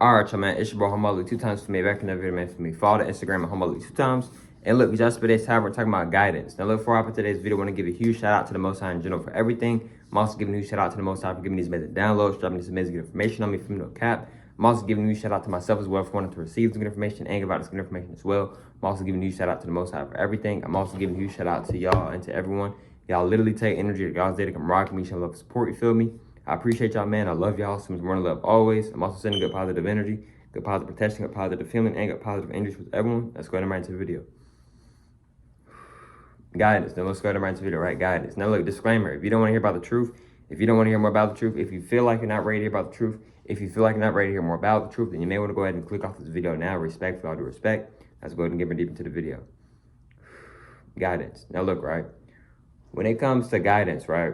Alright, y'all, man, it's your boy Homali 2 times for me. Back in the video, man, for me. Follow the Instagram at Homali 2 times. And look, just for today's time, we're talking about guidance. Now, look, before I put today's video, I want to give a huge shout out to the Most High in general for everything. I'm also giving a huge shout out to the Most High for giving these amazing downloads, dropping this amazing information on me from no cap. I'm also giving a huge shout out to myself as well for wanting to receive this good information and give out this good information as well. I'm also giving a huge shout out to the Most High for everything. I'm also giving a huge shout out to y'all and to everyone. Y'all literally take energy to God's day to come rock with me, show love, support, you feel me? I appreciate y'all, man. I love y'all. So much more love always. I'm also sending good positive energy, good positive protection, good positive feeling, and good positive energy with everyone. Let's go ahead and right into the video. Guidance. Then let's go ahead and right into the video, right? Guidance. Now look, disclaimer. If you don't want to hear about the truth, if you don't want to hear more about the truth, if you feel like you're not ready to hear about the truth, if you feel like you're not ready to hear more about the truth, then you may want to go ahead and click off this video now. Respect, for all due respect. Let's go ahead and get deep into the video. Guidance. Now look, right? When it comes to guidance, right?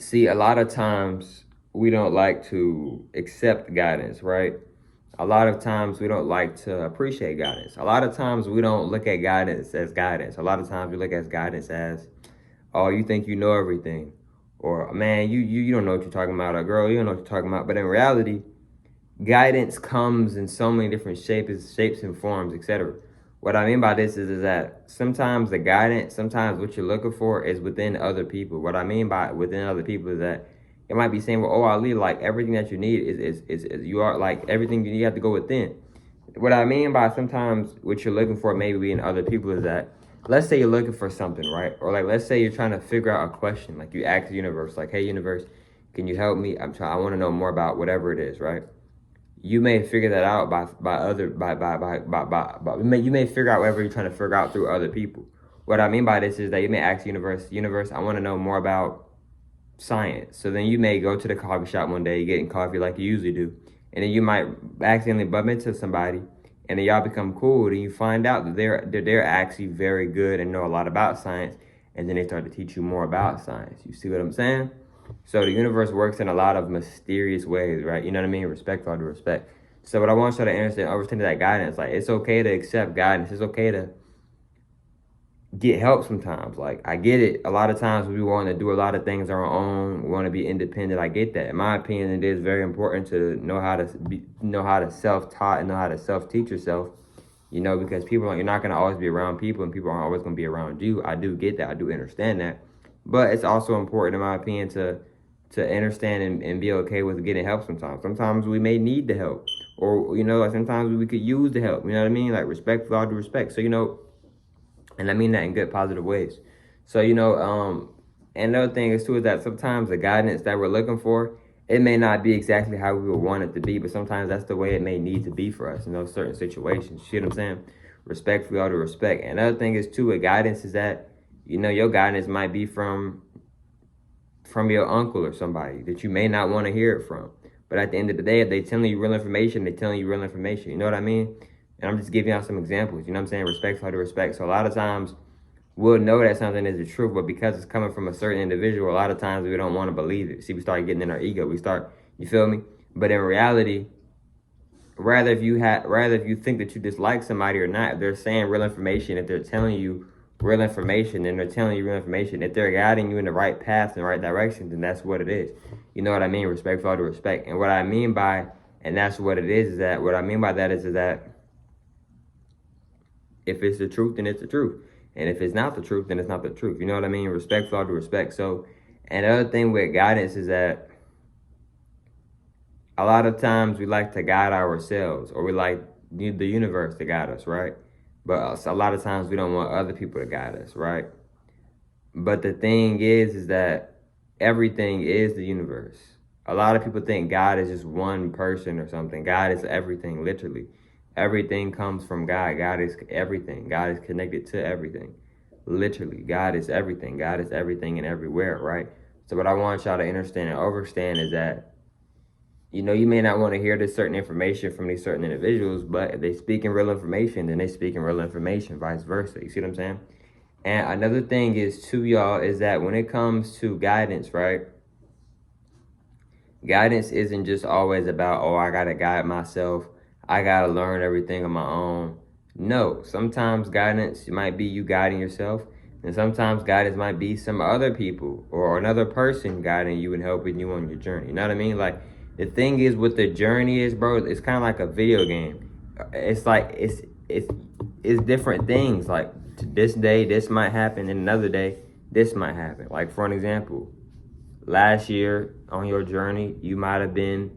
See, a lot of times we don't like to accept guidance, right? A lot of times we don't like to appreciate guidance. A lot of times we don't look at guidance as guidance. A lot of times we look at guidance as, oh, you think you know everything. Or, man, you don't know what you're talking about. Or, girl, you don't know what you're talking about. But in reality, guidance comes in so many different shapes and forms, etc. What I mean by this is that sometimes the guidance, sometimes what you're looking for is within other people. What I mean by within other people is that it might be saying, well, oh, Ali, like everything that you need is you are like everything you have to go within. What I mean by sometimes what you're looking for maybe in other people is that, let's say you're looking for something, right? Or like, let's say you're trying to figure out a question, like you ask the universe, like, hey, universe, can you help me? I want to know more about whatever it is, right? You may figure that out you may figure out whatever you're trying to figure out through other people. What I mean by this is that you may ask the universe, I want to know more about science. So then you may go to the coffee shop one day, getting coffee like you usually do, and then you might accidentally bump into somebody, and then y'all become cool, and you find out that they're actually very good and know a lot about science, and then they start to teach you more about science. You see what I'm saying? So the universe works in a lot of mysterious ways, right? You know what I mean? Respect, all due respect. So what I want you to understand that guidance, like it's okay to accept guidance. It's okay to get help sometimes. Like I get it. A lot of times we want to do a lot of things on our own. We want to be independent. I get that. In my opinion, it is very important to know how to self-taught and know how to self-teach yourself. You know, because you're not going to always be around people, and people aren't always going to be around you. I do get that. I do understand that. But it's also important, in my opinion, to understand and be okay with getting help sometimes. Sometimes we may need the help. Or, you know, like sometimes we could use the help. You know what I mean? Like respect, with all due respect. So, you know, and I mean that in good, positive ways. So, you know, and another thing is, too, is that sometimes the guidance that we're looking for, it may not be exactly how we would want it to be, but sometimes that's the way it may need to be for us in those certain situations. You see what I'm saying? Respect, with all due respect. And another thing is, too, with guidance is that, you know, your guidance might be from your uncle or somebody that you may not want to hear it from. But at the end of the day, if they're telling you real information, they're telling you real information. You know what I mean? And I'm just giving out some examples. You know what I'm saying? Respect, for the respect. So a lot of times we'll know that something is the truth, but because it's coming from a certain individual, a lot of times we don't want to believe it. See, we start getting in our ego. You feel me? But in reality, rather if you think that you dislike somebody or not, if they're saying real information, if they're telling you real information and they're telling you real information, if they're guiding you in the right path, in the right direction, then that's what it is. You know what I mean? Respect, for all due respect. And what I mean by, and that's what it is that, what I mean by that is that if it's the truth, then it's the truth. And if it's not the truth, then it's not the truth. You know what I mean? Respect, for all due respect. So, and the other thing with guidance is that a lot of times we like to guide ourselves, or we like the universe to guide us, right? But a lot of times we don't want other people to guide us, right? But the thing is that everything is the universe. A lot of people think God is just one person or something. God is everything, literally. Everything comes from God. God is everything. God is connected to everything. Literally, God is everything. God is everything and everywhere, right? So what I want y'all to understand and understand is that, you know, you may not want to hear this certain information from these certain individuals, but if they speak in real information, then they speak in real information, vice versa. You see what I'm saying? And another thing is, too, y'all, is that when it comes to guidance, right? Guidance isn't just always about, oh, I got to guide myself. I got to learn everything on my own. No, sometimes guidance might be you guiding yourself. And sometimes guidance might be some other people or another person guiding you and helping you on your journey. You know what I mean? Like, The thing is with the journey is, bro, it's kind of like a video game. It's like it's different things. Like this day, this might happen, and another day, this might happen. Like for an example, last year on your journey, you might have been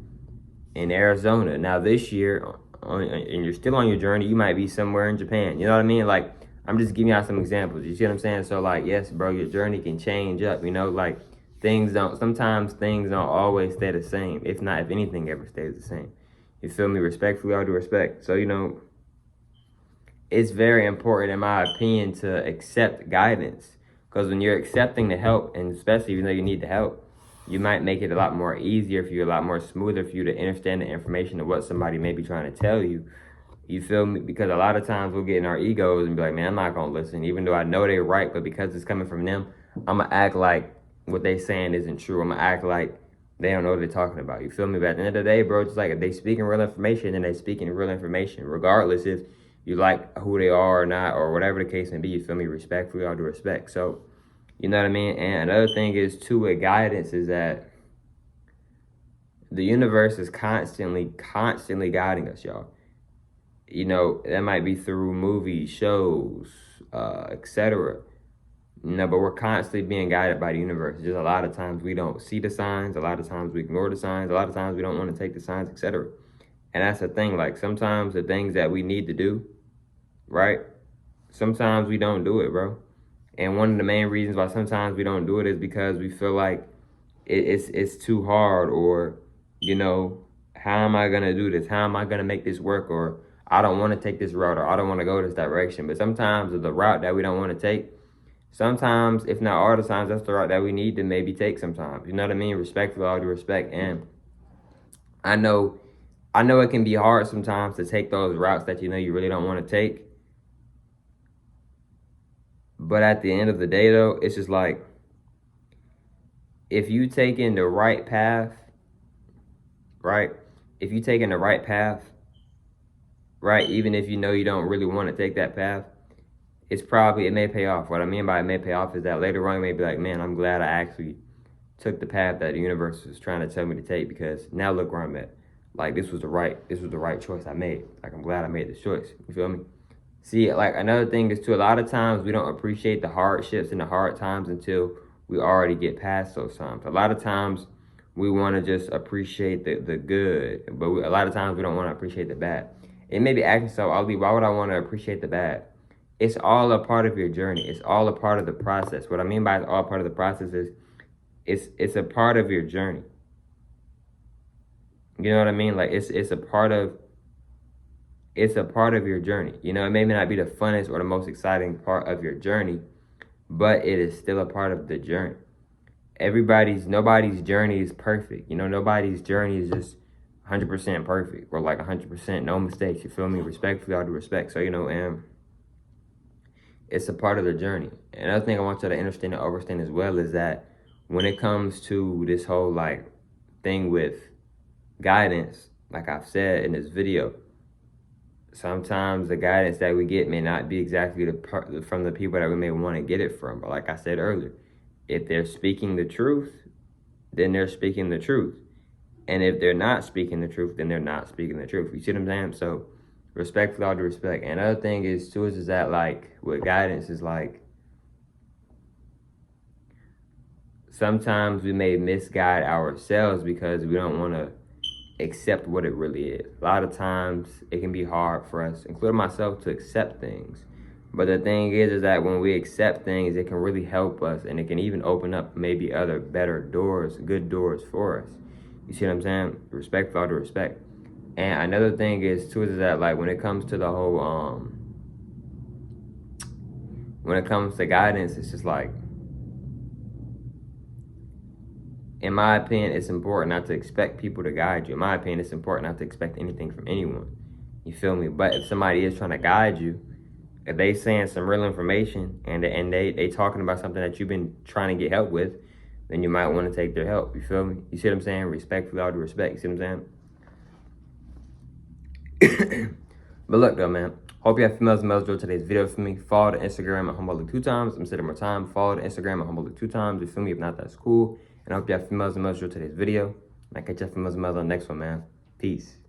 in Arizona. Now this year, and you're still on your journey, you might be somewhere in Japan. You know what I mean? Like I'm just giving out some examples. You see what I'm saying? So like, yes, bro, your journey can change up. You know, like sometimes things don't always stay the same. If anything ever stays the same. You feel me? Respectfully, all due respect. So, you know, it's very important, in my opinion, to accept guidance. Because when you're accepting the help, and especially even though you need the help, you might make it a lot more easier for you, a lot more smoother for you to understand the information of what somebody may be trying to tell you. You feel me? Because a lot of times we'll get in our egos and be like, man, I'm not going to listen, even though I know they're right, but because it's coming from them, I'm going to act like what they saying isn't true. I'm going to act like they don't know what they're talking about. You feel me? But at the end of the day, bro, it's like if they speaking real information, then they speaking real information, regardless if you like who they are or not, or whatever the case may be. You feel me? Respectfully, all due respect. So, you know what I mean? And another thing is, too, with guidance is that the universe is constantly guiding us, y'all. You know, that might be through movies, shows, etc. You know, but we're constantly being guided by the universe. Just a lot of times we don't see the signs. A lot of times we ignore the signs. A lot of times we don't want to take the signs, etc. And that's the thing. Like sometimes the things that we need to do, right? Sometimes we don't do it, bro. And one of the main reasons why sometimes we don't do it is because we feel like it's too hard, or, you know, how am I going to do this? How am I going to make this work? Or I don't want to take this route, or I don't want to go this direction. But sometimes the route that we don't want to take, sometimes, if not all the times, that's the route that we need to maybe take sometimes. You know what I mean? Respectfully, all due respect. And I know it can be hard sometimes to take those routes that you know you really don't want to take. But at the end of the day, though, it's just like, if you take in the right path, right? If you take in the right path, right? Even if you know you don't really want to take that path, it may pay off. What I mean by it may pay off is that later on you may be like, man, I'm glad I actually took the path that the universe was trying to tell me to take, because now look where I'm at. Like this was the right choice I made. Like I'm glad I made this choice. You feel me? See, like another thing is too, a lot of times we don't appreciate the hardships and the hard times until we already get past those times. A lot of times we want to just appreciate the good, but a lot of times we don't want to appreciate the bad. It may be asking yourself, Ali, why would I want to appreciate the bad? It's all a part of your journey. It's all a part of the process. What I mean by it's all part of the process is it's a part of your journey. You know what I mean? Like it's a part of your journey. You know, it may not be the funnest or the most exciting part of your journey, but it is still a part of the journey. Nobody's journey is perfect. You know, nobody's journey is just 100% perfect or like 100% no mistakes. You feel me? Respectfully, all due respect. So, you know, and it's a part of the journey. Another thing I want you to understand and understand as well is that when it comes to this whole like thing with guidance, like I've said in this video, sometimes the guidance that we get may not be exactly from the people that we may want to get it from. But like I said earlier, if they're speaking the truth, then they're speaking the truth. And if they're not speaking the truth, then they're not speaking the truth. You see what I'm saying? So respectfully, all due respect. And another thing is too is that like with guidance is like sometimes we may misguide ourselves because we don't want to accept what it really is. A lot of times it can be hard for us, including myself, to accept things. But the thing is that when we accept things, it can really help us, and it can even open up maybe other better doors, good doors for us. You see what I'm saying? Respect for all due respect. And another thing is too is that like when it comes to the whole when it comes to guidance, it's just like, in my opinion, it's important not to expect people to guide you. In my opinion, it's important not to expect anything from anyone. You feel me? But if somebody is trying to guide you, if they saying some real information and they talking about something that you've been trying to get help with, then you might want to take their help. You feel me? You see what I'm saying? Respectfully, all due respect. You see what I'm saying? But look though, man. Hope you have females and males enjoyed today's video for me. Follow the Instagram at Humble 2 times. I'm saying more time. Follow the Instagram at Humble 2 times. You feel me? If not, that's cool. And I hope you have females and males enjoyed today's video. I'll catch you from my mother on the next one, man. Peace.